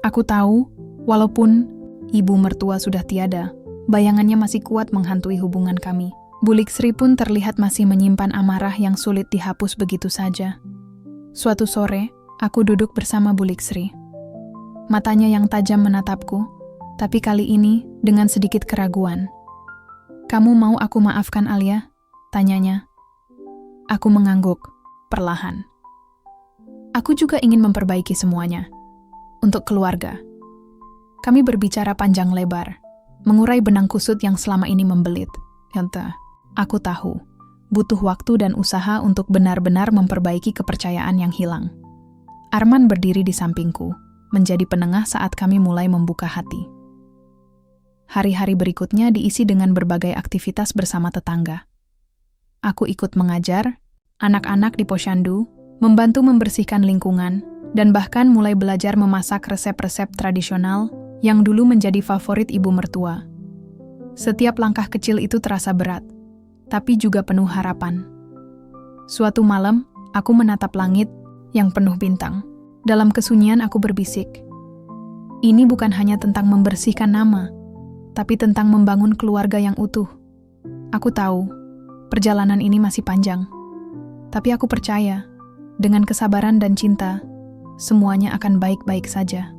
Aku tahu, walaupun ibu mertua sudah tiada, bayangannya masih kuat menghantui hubungan kami. Bulik Sri pun terlihat masih menyimpan amarah yang sulit dihapus begitu saja. Suatu sore, aku duduk bersama Bulik Sri. Matanya yang tajam menatapku, tapi kali ini dengan sedikit keraguan. Kamu mau aku maafkan Alia? Tanyanya. Aku mengangguk, perlahan. Aku juga ingin memperbaiki semuanya. Untuk keluarga. Kami berbicara panjang lebar, mengurai benang kusut yang selama ini membelit. Yanta, aku tahu, butuh waktu dan usaha untuk benar-benar memperbaiki kepercayaan yang hilang. Arman berdiri di sampingku, menjadi penengah saat kami mulai membuka hati. Hari-hari berikutnya diisi dengan berbagai aktivitas bersama tetangga. Aku ikut mengajar, anak-anak di posyandu, membantu membersihkan lingkungan, dan bahkan mulai belajar memasak resep-resep tradisional yang dulu menjadi favorit ibu mertua. Setiap langkah kecil itu terasa berat, tapi juga penuh harapan. Suatu malam, aku menatap langit yang penuh bintang. Dalam kesunyian aku berbisik. Ini bukan hanya tentang membersihkan nama, tapi tentang membangun keluarga yang utuh. Aku tahu, perjalanan ini masih panjang. Tapi aku percaya, dengan kesabaran dan cinta, semuanya akan baik-baik saja.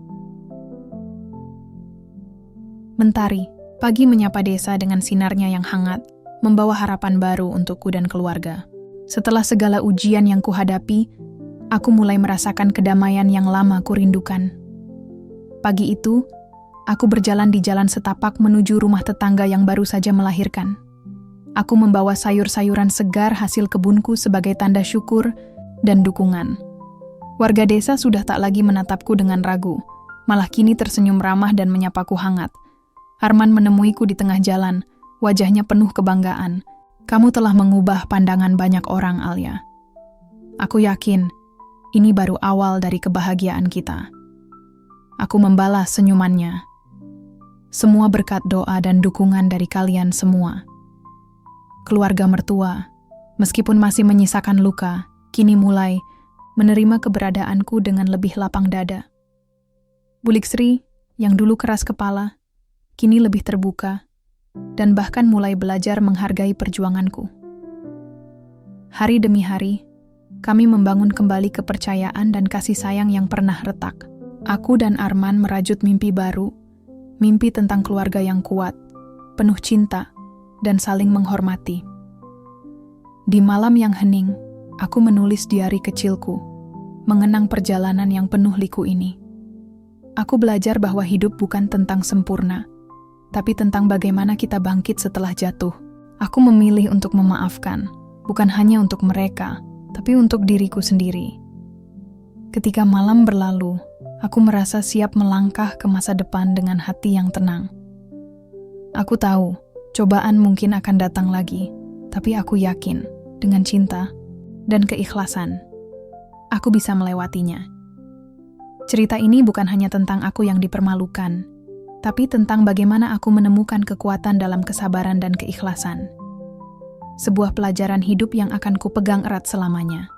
Mentari, pagi menyapa desa dengan sinarnya yang hangat, membawa harapan baru untukku dan keluarga. Setelah segala ujian yang kuhadapi, aku mulai merasakan kedamaian yang lama kurindukan. Pagi itu, aku berjalan di jalan setapak menuju rumah tetangga yang baru saja melahirkan. Aku membawa sayur-sayuran segar hasil kebunku sebagai tanda syukur dan dukungan. Warga desa sudah tak lagi menatapku dengan ragu, malah kini tersenyum ramah dan menyapaku hangat. Arman menemuiku di tengah jalan, wajahnya penuh kebanggaan. Kamu telah mengubah pandangan banyak orang, Alia. Aku yakin, ini baru awal dari kebahagiaan kita. Aku membalas senyumannya. Semua berkat doa dan dukungan dari kalian semua. keluarga mertua, meskipun masih menyisakan luka, kini mulai menerima keberadaanku dengan lebih lapang dada. Bulik Sri, yang dulu keras kepala, kini lebih terbuka, dan bahkan mulai belajar menghargai perjuanganku. Hari demi hari, kami membangun kembali kepercayaan dan kasih sayang yang pernah retak. Aku dan Arman merajut mimpi baru, mimpi tentang keluarga yang kuat, penuh cinta, dan saling menghormati. Di malam yang hening, aku menulis diari kecilku, mengenang perjalanan yang penuh liku ini. Aku belajar bahwa hidup bukan tentang sempurna, tapi tentang bagaimana kita bangkit setelah jatuh. Aku memilih untuk memaafkan, bukan hanya untuk mereka, tapi untuk diriku sendiri. Ketika malam berlalu, aku merasa siap melangkah ke masa depan dengan hati yang tenang. Aku tahu, cobaan mungkin akan datang lagi, tapi aku yakin, dengan cinta dan keikhlasan, aku bisa melewatinya. Cerita ini bukan hanya tentang aku yang dipermalukan, tapi tentang bagaimana aku menemukan kekuatan dalam kesabaran dan keikhlasan. Sebuah pelajaran hidup yang akan kupegang erat selamanya.